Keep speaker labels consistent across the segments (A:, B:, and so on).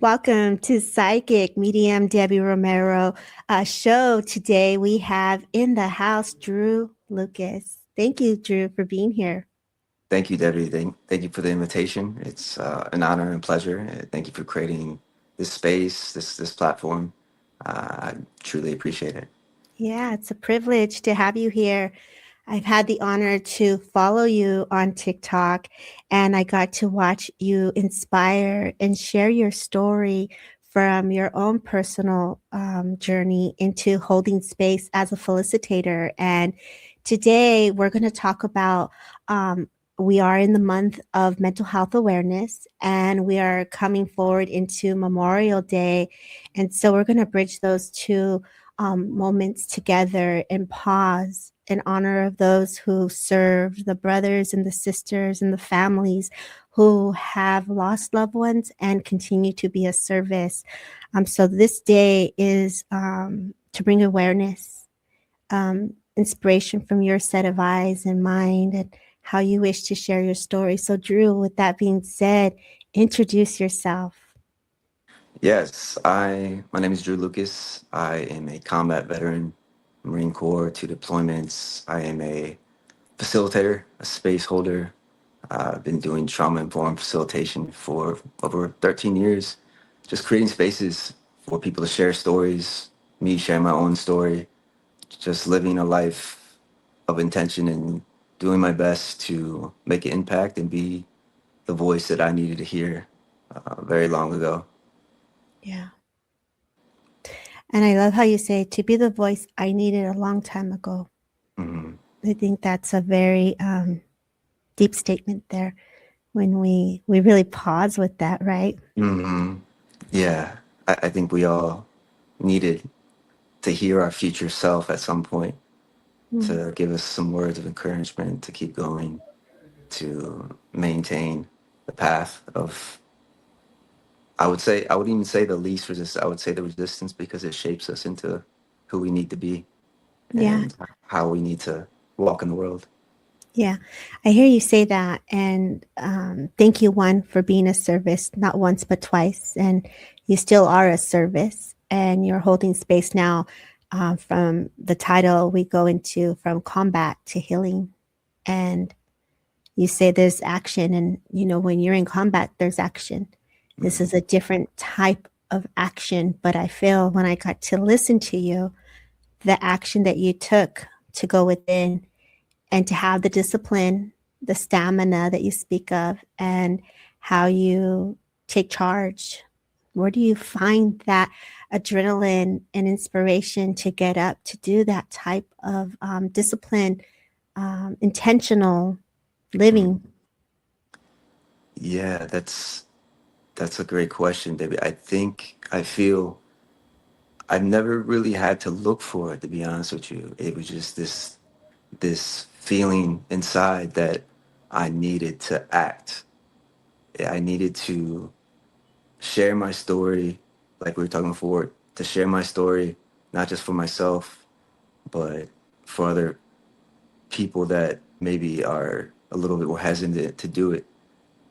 A: Welcome to Psychic Medium Debbie Romero show. Today we have in the house Drew Lucas. Thank you, Drew, for being here.
B: Thank you, Debbie. Thank you for the invitation. It's an honor and pleasure. Thank you for creating this space, this platform. I truly appreciate it.
A: Yeah, it's a privilege to have you here. I've had the honor to follow you on TikTok, and I got to watch you inspire and share your story from your own personal journey into holding space as a felicitator. And today we're going to talk about we are in the month of mental health awareness, and we are coming forward into Memorial Day. And so we're going to bridge those two moments together and pause in honor of those who serve, the brothers and the sisters and the families who have lost loved ones and continue to be a service. So this day is to bring awareness, inspiration from your set of eyes and mind, and how you wish to share your story. So, Drew, with that being said, introduce yourself.
B: Yes, my name is Drew Lucas. I am a combat veteran, Marine Corps, 2 deployments. I am a facilitator, a space holder. I've been doing trauma-informed facilitation for over 13 years, just creating spaces for people to share stories, me sharing my own story, just living a life of intention and doing my best to make an impact and be the voice that I needed to hear very long ago.
A: Yeah. And I love how you say to be the voice I needed a long time ago.
B: hmm
A: I think that's a very deep statement there when we really pause with that, right?
B: hmm Yeah, I think we all needed to hear our future self at some point
A: Mm.
B: to give us some words of encouragement to keep going, to maintain the path of, I would even say the least resistance. I would say the resistance because it shapes us into who we need to be
A: Yeah,
B: and how we need to walk in the world.
A: yeah. I hear you say that. And thank you, one, for being a service, not once, but twice. And you still are a service, and you're holding space now from the title we go into from combat to healing. And you say there's action, and when you're in combat there's action. This
B: Mhm.
A: is a different type of action, but I feel when I got to listen to you, the action that you took to go within and to have the discipline, the stamina that you speak of, and how you take charge. Where do you find that adrenaline and inspiration to get up to do that type of discipline, intentional living?
B: Mhm. Yeah, that's a great question, David. I feel I've never really had to look for it, to be honest with you. It was just this feeling inside that I needed to act. I needed to share my story, like we were talking before, to share my story, not just for myself, but for other people that maybe are a little bit more hesitant to do it.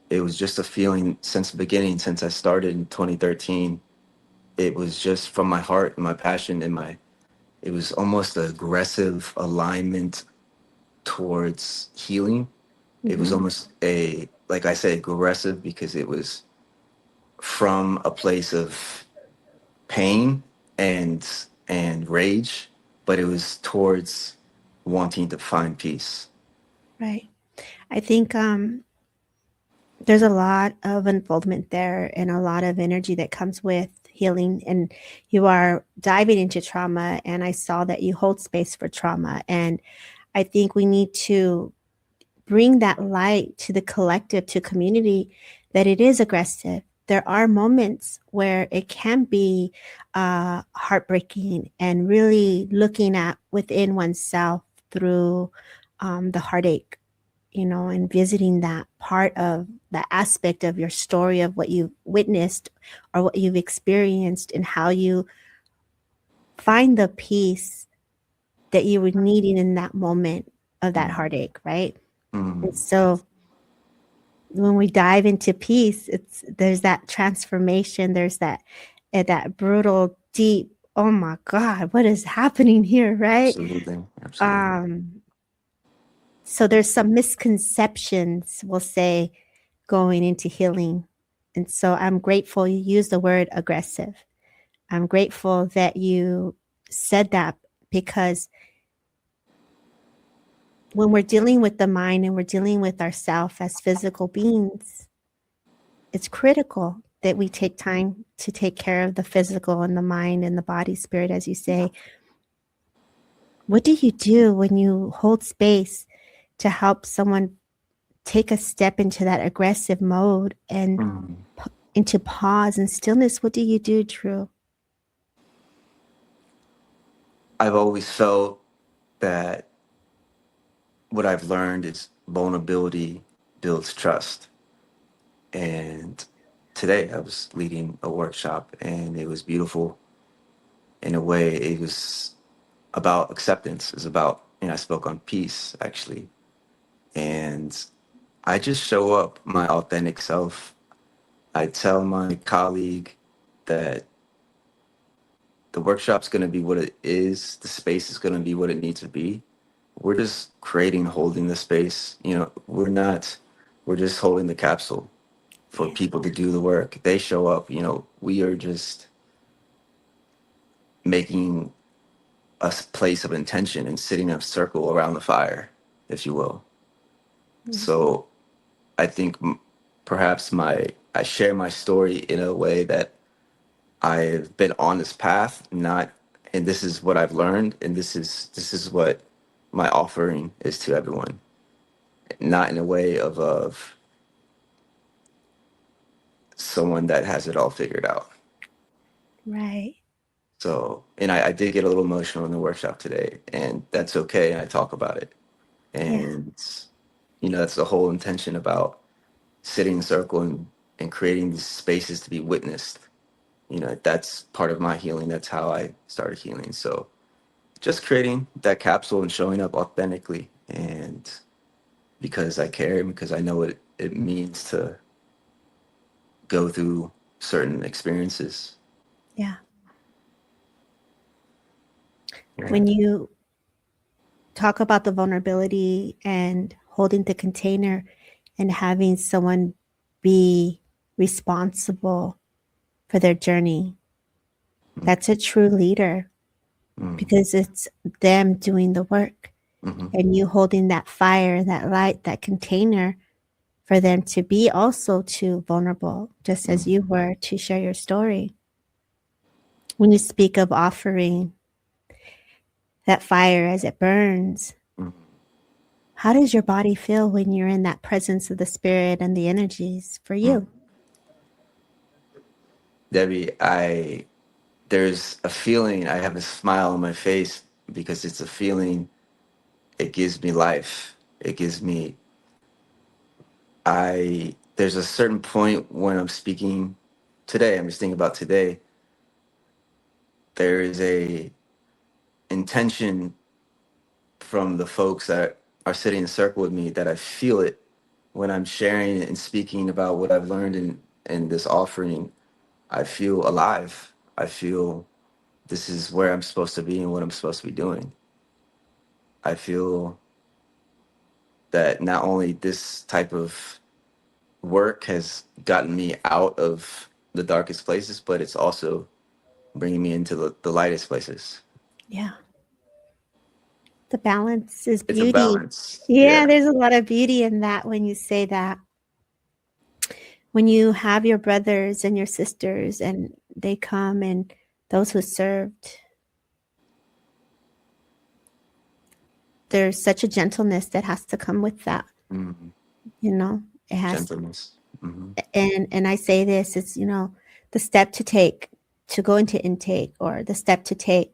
B: It was just a feeling since the beginning, since I started in 2013. It was just from my heart and my passion and it was almost an aggressive alignment towards healing. It was
A: Mm-hmm.
B: almost like I said, aggressive because it was from a place of pain and and rage, but it was towards wanting to find peace.
A: Right. I think there's a lot of unfoldment there and a lot of energy that comes with healing. And you are diving into trauma, and I saw that you hold space for trauma. And I think we need to bring that light to the collective, to community, that it is aggressive. There are moments where it can be heartbreaking, and really looking at within oneself through the heartache, and visiting that part of the aspect of your story of what you've witnessed or what you've experienced, and how you find the peace that you were needing in that moment of that
B: Mm,
A: heartache, right? And
B: mm,
A: so when we dive into peace, there's that transformation, there's that brutal, deep, oh my God, what is happening here, right?
B: Absolutely. Absolutely.
A: Um, so there's some misconceptions, we'll say, going into healing. And so I'm grateful you used the word aggressive. I'm grateful that you said that because when we're dealing with the mind and we're dealing with ourself as physical beings, it's critical that we take time to take care of the physical and the mind and the body, spirit, as you say. What do you do when you hold space to help someone take a step into that aggressive mode and
B: Mm.
A: into pause and stillness? What do you do, Drew?
B: I've always felt that what I've learned is vulnerability builds trust. And today I was leading a workshop and it was beautiful in a way. It was about acceptance. It was about, I spoke on peace actually. And I just show up my authentic self. I tell my colleague that the workshop's going to be what it is, the space is going to be what it needs to be. We're just creating, holding the space. We're just holding the capsule for
A: Yeah.
B: people to do the work. They show up, we are just making a place of intention and sitting in a circle around the fire, if you will.
A: Mm-hmm.
B: So I think perhaps I share my story in a way that I've been on this path, not, and this is what I've learned, and this is what my offering is to everyone, not in a way of someone that has it all figured out.
A: Right.
B: So, and I did get a little emotional in the workshop today, and that's okay. And I talk about it,
A: Yeah.
B: and that's the whole intention about sitting in a circle and creating these spaces to be witnessed. That's part of my healing. That's how I started healing. So just creating that capsule and showing up authentically, and because I care and because I know what it means to go through certain experiences.
A: Yeah.
B: Yeah.
A: When you talk about the vulnerability and holding the container and having someone be responsible for their journey, that's a true leader
B: Mm-hmm.
A: because it's them doing the work
B: Mm-hmm.
A: and you holding that fire, that light, that container for them to be also too vulnerable, just as you were to share your story. When you speak of offering that fire as it burns,
B: Mm-hmm.
A: how does your body feel when you're in that presence of the spirit and the energies for
B: Mm.
A: you?
B: Debbie, I there's a feeling. I have a smile on my face because it's a feeling. It gives me life. It gives me. I There's a certain point when I'm speaking today. I'm just thinking about today. There is a intention from the folks that are sitting in a circle with me that I feel it when I'm sharing and speaking about what I've learned in this offering. I feel alive. I feel this is where I'm supposed to be and what I'm supposed to be doing. I feel that not only this type of work has gotten me out of the darkest places, but it's also bringing me into the lightest places.
A: Yeah. The balance is
B: It's a
A: beauty.
B: balance.
A: Yeah,
B: Yeah.
A: there's a lot of beauty in that when you say that. When you have your brothers and your sisters and they come and those who served, there's such a gentleness that has to come with that,
B: Mm-hmm.
A: you know. It has
B: Gentleness. Mm-hmm.
A: and I say this, it's the step to take to go into intake or the step to take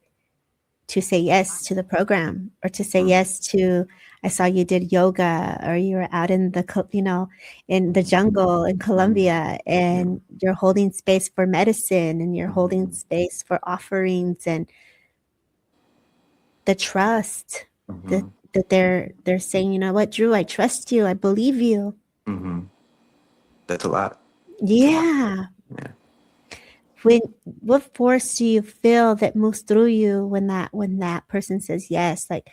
A: to say yes to the program or to say
B: Mm-hmm.
A: yes to I saw you did yoga or you were out in in the jungle in
B: Mm-hmm.
A: Colombia
B: Yeah.
A: and you're holding space for medicine and you're holding
B: Mm-hmm.
A: space for offerings and the trust that
B: Mm-hmm.
A: they're saying, you know what, Drew, I trust you, I believe you.
B: Mm-hmm. That's a lot. It's a lot.
A: Yeah.
B: Yeah.
A: When what force do you feel that moves through you when that person says yes? Like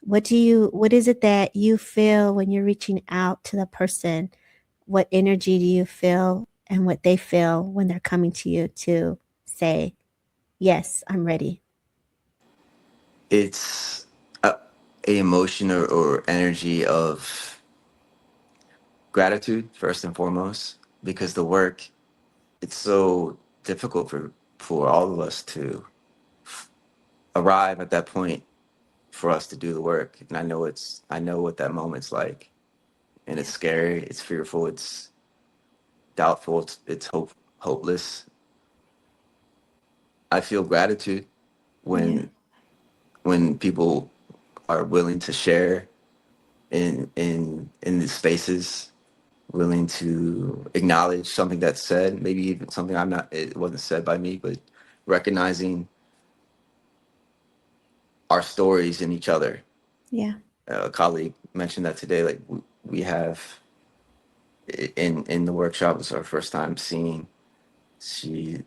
A: what is it that you feel when you're reaching out to the person? What energy do you feel and what they feel when they're coming to you to say, "Yes, I'm ready."
B: It's a emotion or energy of gratitude first and foremost, because the work, it's so difficult for all of us to arrive at that point, for us to do the work. And I know what that moment's like, and it's
A: Yeah.
B: scary, it's fearful, it's doubtful, it's hopeless. I feel gratitude
A: Yeah.
B: when people are willing to share in these spaces, willing to acknowledge something that's said, maybe even something I'm not, it wasn't said by me, but recognizing our stories in each other.
A: Yeah.
B: A colleague mentioned that today. Like we have in the workshop, it's our first time seeing. She,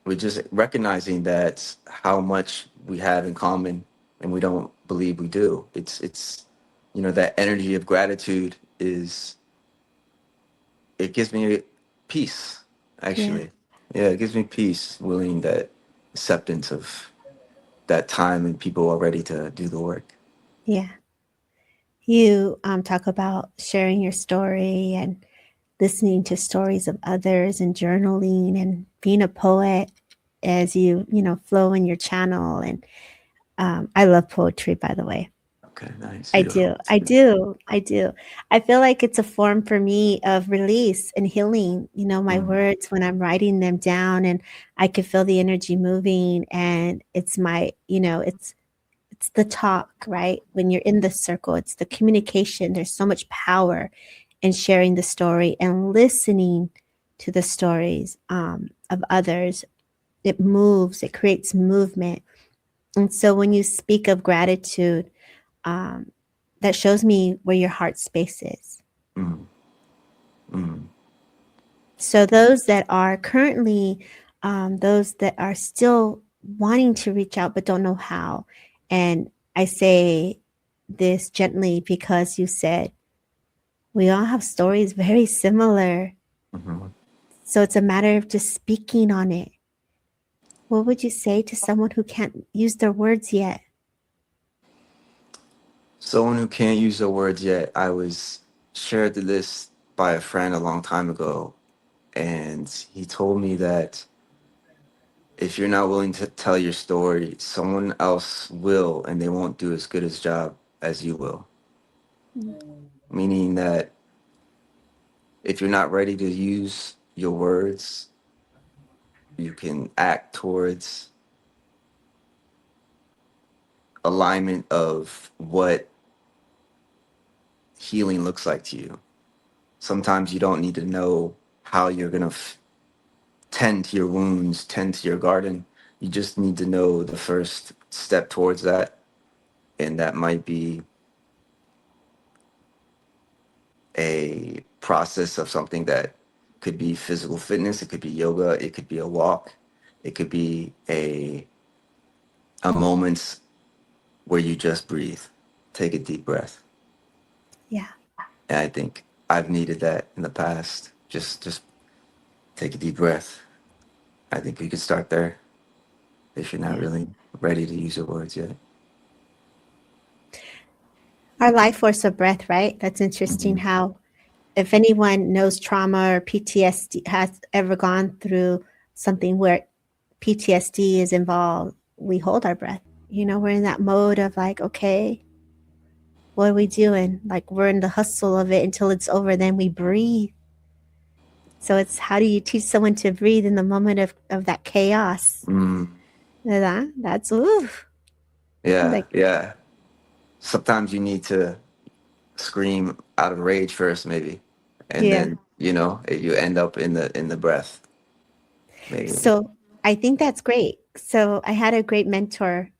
B: we're just recognizing that how much we have in common, and we don't believe we do. It's that energy of gratitude is, it gives me peace,
A: Yeah.
B: actually. Yeah, it gives me peace, willing that acceptance of that time and people are ready to do the work.
A: Yeah. You talk about sharing your story and listening to stories of others and journaling and being a poet as you flow in your channel. And I love poetry, by the way.
B: Okay, nice,
A: I do.
B: beautiful.
A: I do. I do. I feel like it's a form for me of release and healing. My
B: Mm,
A: words when I'm writing them down and I can feel the energy moving and it's the talk, right? When you're in the circle, it's the communication. There's so much power in sharing the story and listening to the stories of others. It moves, it creates movement. And so when you speak of gratitude, um, that shows me where your heart space is.
B: mm, mm,
A: So those that are currently, those that are still wanting to reach out but don't know how, and I say this gently because you said we all have stories very similar.
B: mhm.
A: So it's a matter of just speaking on it. What would you say to someone who can't use their words yet?
B: Someone who can't use the words yet, I was shared this by a friend a long time ago, and he told me that if you're not willing to tell your story, someone else will, and they won't do as good as job as you will.
A: Mm.
B: Meaning that if you're not ready to use your words, you can act towards alignment of what healing looks like to you. Sometimes you don't need to know how you're going to tend to your wounds, tend to your garden. You just need to know the first step towards that. And that might be a process of something that could be physical fitness, it could be yoga, it could be a walk, it could be a moment where you just breathe, take a deep breath.
A: Yeah.
B: And I think I've needed that in the past. Just take a deep breath. I think you could start there if you're not
A: Yeah.
B: really ready to use your words yet.
A: Our life force of breath, right? That's interesting
B: Hmm.
A: how if anyone knows trauma or PTSD has ever gone through something where PTSD is involved, we hold our breath. We're in that mode of like, okay, what are we doing? Like we're in the hustle of it until it's over, then we breathe. So it's how do you teach someone to breathe in the moment of that chaos?
B: Mm,
A: That's ooh.
B: yeah,
A: Like
B: yeah. Sometimes you need to scream out of rage first, maybe, and
A: yeah.
B: then you end up in the breath, maybe.
A: So I think that's great. So I had a great mentor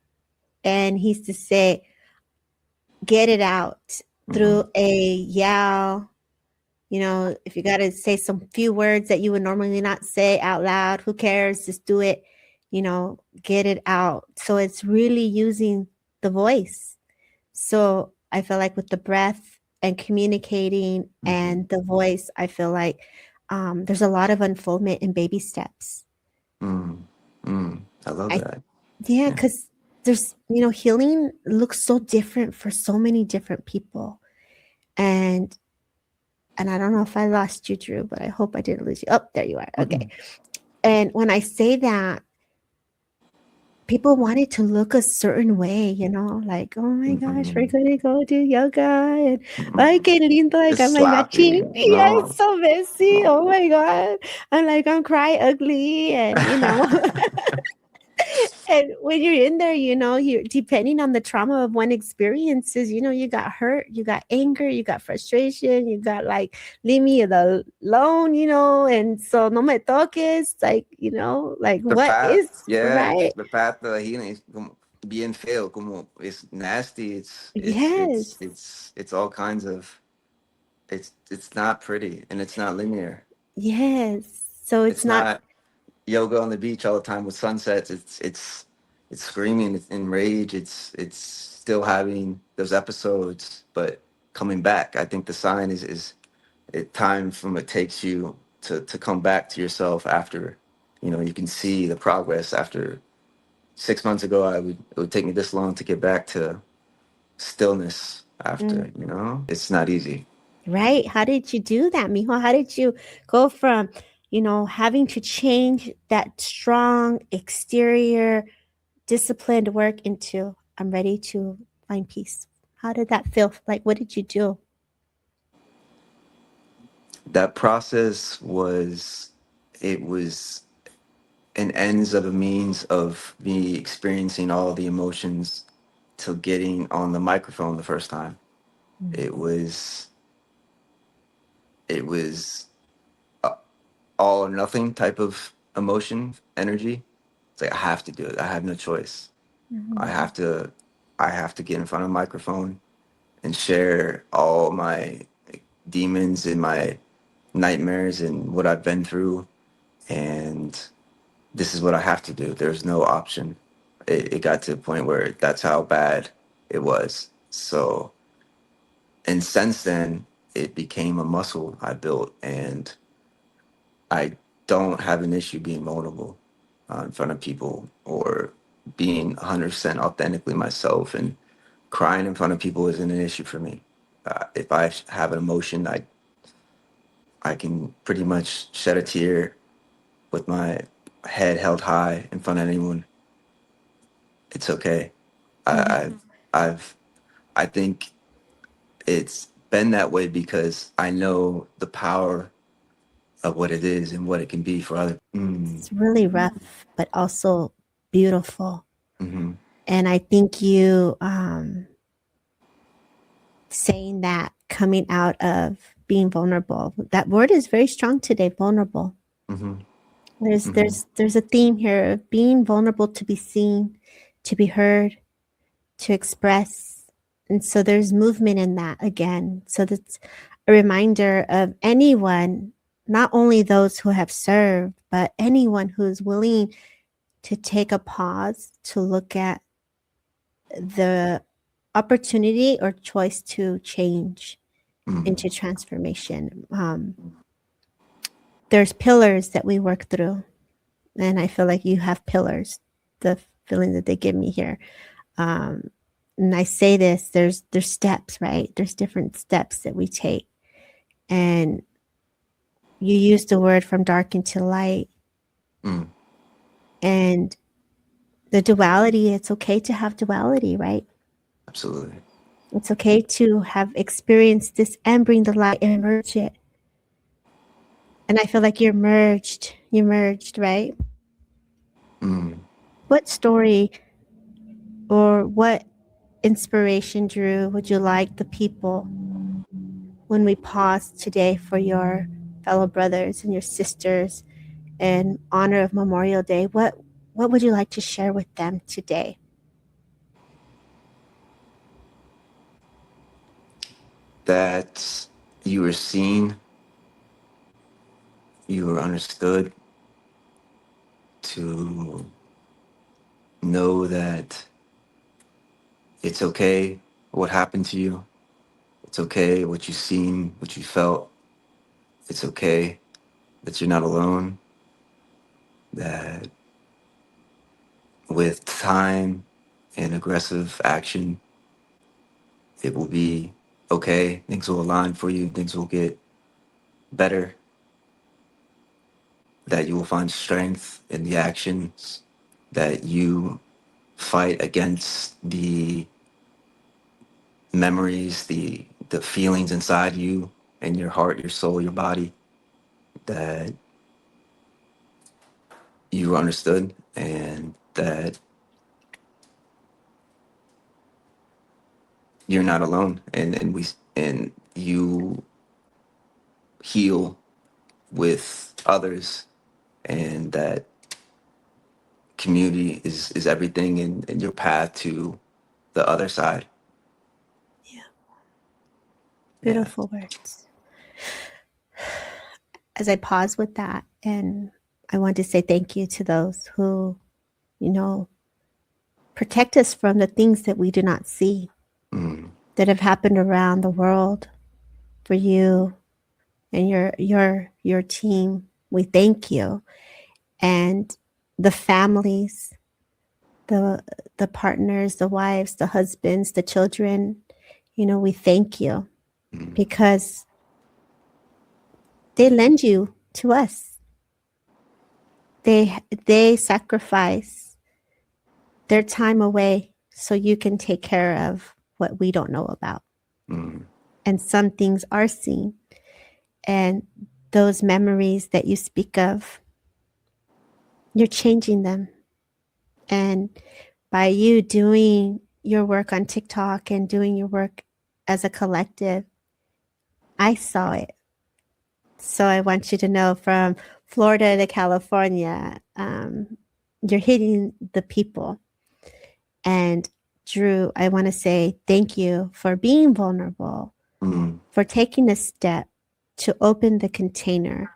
A: and he used to say, get it out
B: Hmm.
A: through a yell, If you got to say some few words that you would normally not say out loud, who cares? Just do it, get it out. So it's really using the voice. So I feel like with the breath and communicating
B: Mm-hmm.
A: and the voice, I feel like there's a lot of unfoldment in baby steps.
B: Mm. Mm. I love
A: I
B: that.
A: Yeah,
B: Yeah.
A: because healing looks so different for so many different people. And I don't know if I lost you, Drew, but I hope I didn't lose you. Oh, there you are. Okay.
B: Mm-mm.
A: And when I say that, people want it to look a certain way, like, oh my gosh, we're
B: Mm-mm.
A: gonna go do yoga and
B: Mm-mm.
A: ay, qué lindo, I
B: It's
A: got my
B: sloppy.
A: matching. Yeah,
B: No.
A: it's so messy.
B: No.
A: Oh my God. I'm cry ugly and and when you're in there, you're depending on the trauma of one experiences, you got hurt, you got anger, you got frustration, you got like, leave me alone, and so no me toques, like, like
B: The
A: what
B: path,
A: is
B: yeah,
A: right?
B: the path to healing is como bien feo, como it's nasty.
A: Yes.
B: It's all kinds of it's not pretty and it's not linear.
A: Yes. So it's
B: It's
A: not
B: not yoga on the beach all the time with sunsets. It's screaming, it's in rage. It's still having those episodes, but coming back. I think the sign is it time from it takes you to come back to yourself after you can see the progress after 6 months ago. It would take me this long to get back to stillness
A: mm,
B: after. It's not easy.
A: right. How did you do that, Mijo? How did you go from, having to change that strong exterior disciplined work into I'm ready to find peace? How did that feel? Like, what did you do?
B: That process was it was an ends of a means of me experiencing all the emotions till getting on the microphone the first time.
A: Mm,
B: It was a all or nothing type of emotion energy. It's like I have to do it. I have no choice. I
A: mhm,
B: have to I have to get in front of a microphone and share all my demons and my nightmares and what I've been through, and this is what I have to do. There's no option. It got to the point where that's how bad it was. So, and since then, it became a muscle I built, and I don't have an issue being vulnerable in front of people or being 100% authentically myself. And crying in front of people isn't an issue for me. If I have an emotion, I can pretty much shed a tear with my head held high in front of anyone. It's okay.
A: mhm.
B: I, I've I think it's been that way because I know the power of what it is and what it can be for other.
A: It's really rough, but also beautiful.
B: Mm-hmm.
A: And I think you saying that coming out of being vulnerable, that word is very strong today, vulnerable.
B: Mm-hmm.
A: There's
B: Mm-hmm.
A: there's there's a theme here of being vulnerable to be seen, to be heard, to express. And so there's movement in that again. So that's a reminder of anyone, not only those who have served, but anyone who's willing to take a pause to look at the opportunity or choice to change
B: Mm-hmm.
A: into transformation. There's pillars that we work through, and I feel like you have pillars. The feeling that they give me here, um, and I say this: there's steps, right? There's different steps that we take, and you use the word from dark into light,
B: Mm.
A: and the duality. It's okay to have duality, right?
B: Absolutely.
A: It's okay to have experienced this and bring the light and merge it. And I feel like you're merged. You merged, right?
B: Mm.
A: What story or what inspiration, Drew, would you like the people when we pause today for your fellow brothers and your sisters in honor of Memorial Day? What would you like to share with them today?
B: That you were seen, you were understood, to know that it's okay what happened to you. It's okay what you've seen, what you felt. It's okay that you're not alone, that with time and aggressive action, it will be okay. Things will align for you, things will get better, that you will find strength in the actions, that you fight against the memories, the feelings inside you and your heart, your soul, your body, that you were understood and that you're not alone, and you heal with others, and that community is everything in your path to the other side.
A: Yeah.
B: Yeah.
A: Beautiful words. As I pause with that, and I want to say thank you to those who, you know, protect us from the things that we do not see
B: Mm,
A: that have happened around the world for you and your team. We thank you. And the families, the the partners, the wives, the husbands, the children, we thank you
B: mm,
A: because they lend you to us. They sacrifice their time away so you can take care of what we don't know about.
B: mm.
A: And some things are seen. And those memories that you speak of, you're changing them. And by you doing your work on TikTok and doing your work as a collective, I saw it. So I want you to know from Florida to California, you're hitting the people. And Drew, I want to say thank you for being vulnerable,
B: Mm,
A: for taking a step to open the container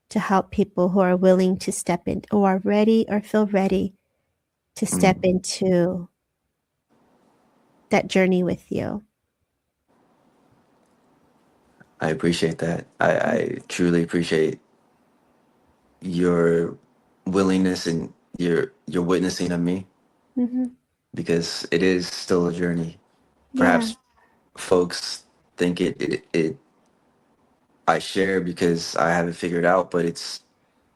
A: to help people who are willing to step in, who are ready or feel ready to step
B: mm.
A: into that journey with you.
B: I appreciate that. I truly appreciate your willingness and your witnessing of me,
A: Mm-hmm.
B: because it is still a journey.
A: Yeah.
B: Perhaps folks think it I share because I haven't figured out, but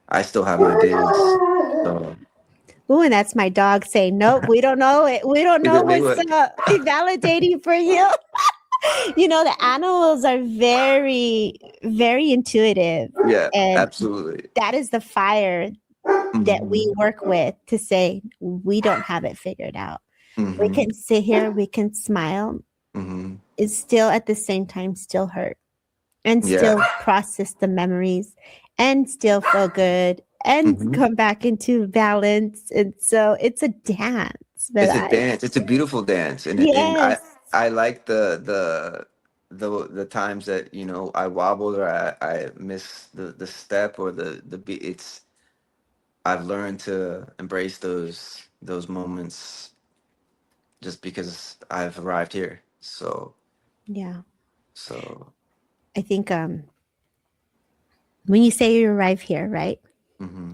B: I still have my days. So
A: Ooh, and that's my dog saying, nope, we don't know it. We don't know
B: they
A: what's
B: would,
A: validating for you. The animals are very, very intuitive.
B: yeah,
A: And
B: absolutely.
A: that is the fire that
B: Hmm.
A: we work with to say, we don't have it figured out. We
B: Hmm.
A: can sit here, we can smile,
B: Hmm.
A: it's still at the same time still hurt and
B: Yeah.
A: still process the memories and still feel good and
B: Hmm.
A: come back into balance. And so it's a dance, but
B: It's a
A: I,
B: dance. It's a beautiful dance, and
A: yes,
B: I like the times that I wobble or I miss the step or the beat. I've learned to embrace those moments just because I've arrived here.
A: yeah.
B: So.
A: I think when you say you arrive here, right?
B: Hmm.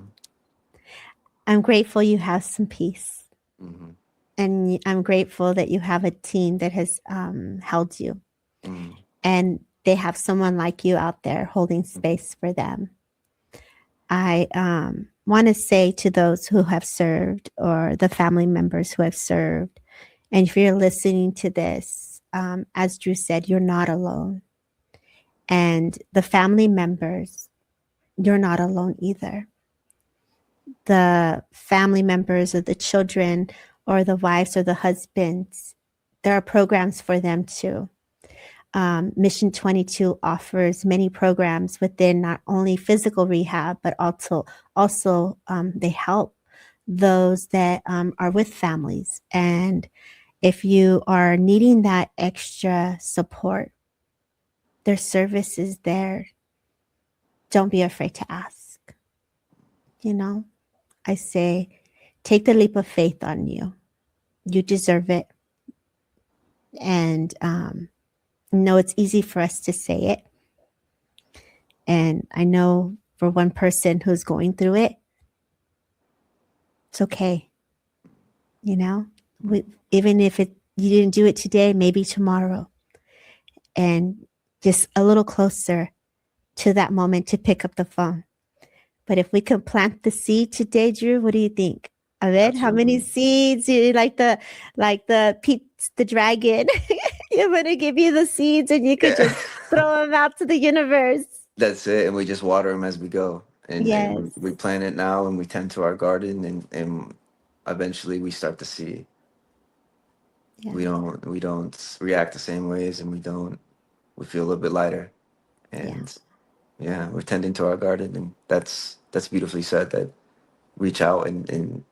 A: I'm grateful you have some peace.
B: Hmm.
A: And I'm grateful that you have a team that has held you
B: Hmm.
A: and they have someone like you out there holding space for them. I want to say to those who have served or the family members who have served, and if you're listening to this, as Drew said, you're not alone. And the family members, you're not alone either. The family members or the children or the wives or the husbands, there are programs for them too. Mission 22 offers many programs within not only physical rehab, but also they help those that are with families. And if you are needing that extra support, their service is there. Don't be afraid to ask. You know, I say, take the leap of faith on you. You deserve it. And know it's easy for us to say it. And I know for one person who's going through it, it's okay. You know, we, even if you didn't do it today, maybe tomorrow, and just a little closer to that moment to pick up the phone. But if we can plant the seed today, Drew, what do you think? I bet how many
B: Absolutely.
A: seeds? Like the Pete the dragon. You're gonna give you the seeds, and you could
B: Yeah.
A: just throw them out to the universe.
B: That's it. And we just water them as we go. And
A: Yes.
B: we plant it now and we tend to our garden and eventually we start to see
A: Yeah.
B: we don't react the same ways and we feel a little bit lighter.
A: Yeah.
B: And yeah, we're tending to our garden and that's beautifully said that reach out and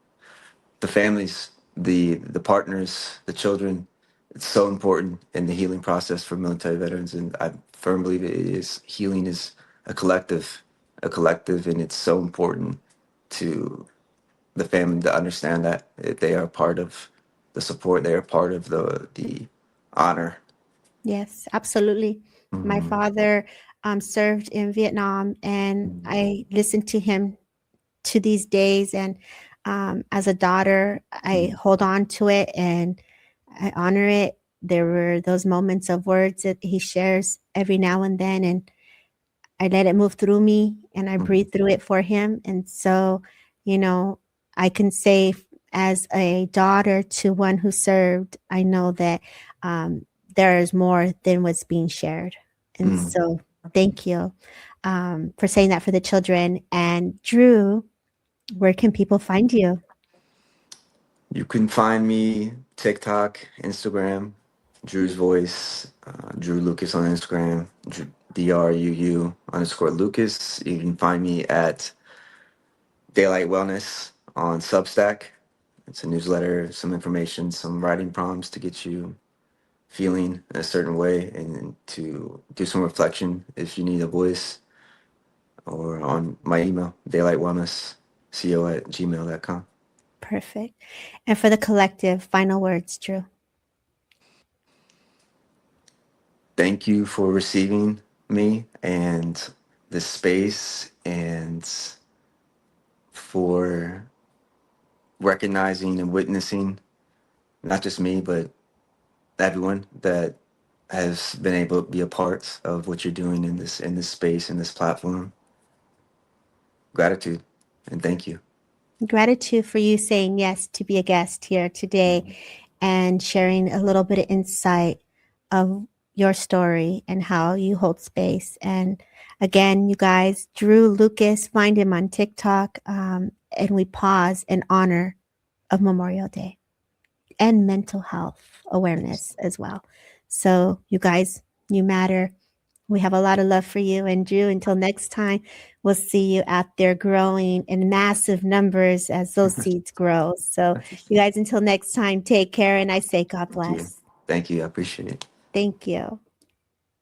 B: the families, the partners, the children. It's so important in the healing process for military veterans, and I firmly believe it is healing is a collective, and it's so important to the family to understand that they are part of the support, they are part of the honor.
A: Yes, absolutely. My
B: Mhm.
A: father served in Vietnam, and
B: Mhm.
A: I listened to him to these days. And as a daughter, I hold on to it and I honor it. There were those moments of words that he shares every now and then, and I let it move through me and I
B: Mhm.
A: breathe through it for him. And so, you know, I can say as a daughter to one who served, I know that there is more than what's being shared. And
B: Mhm.
A: so, thank you for saying that for the children. And Drew, where can people find you?
B: You can find me TikTok, Instagram, Drew's Voice, Drew Lucas on Instagram, DRUU_Lucas. You can find me at Daylight Wellness on Substack. It's a newsletter, some information, some writing prompts to get you feeling a certain way and to do some reflection if you need a voice, or on my email, daylightwellnessco@gmail.com.
A: Perfect. And for the collective, final words, Drew.
B: Thank you for receiving me and this space and for recognizing and witnessing not just me, but everyone that has been able to be a part of what you're doing in this space, in this platform. Gratitude and thank you.
A: Gratitude for you saying yes to be a guest here today and sharing a little bit of insight of your story and how you hold space. And again, you guys, Drew Lucas, find him on TikTok. And we pause in honor of Memorial Day and mental health awareness as well. So, you guys, you matter. We have a lot of love for you. And Drew, until next time, we'll see you out there growing in massive numbers as those seeds grow. So, you guys, until next time, take care. And I say, God
B: Thank you.
A: bless.
B: Thank you. I appreciate it.
A: Thank you.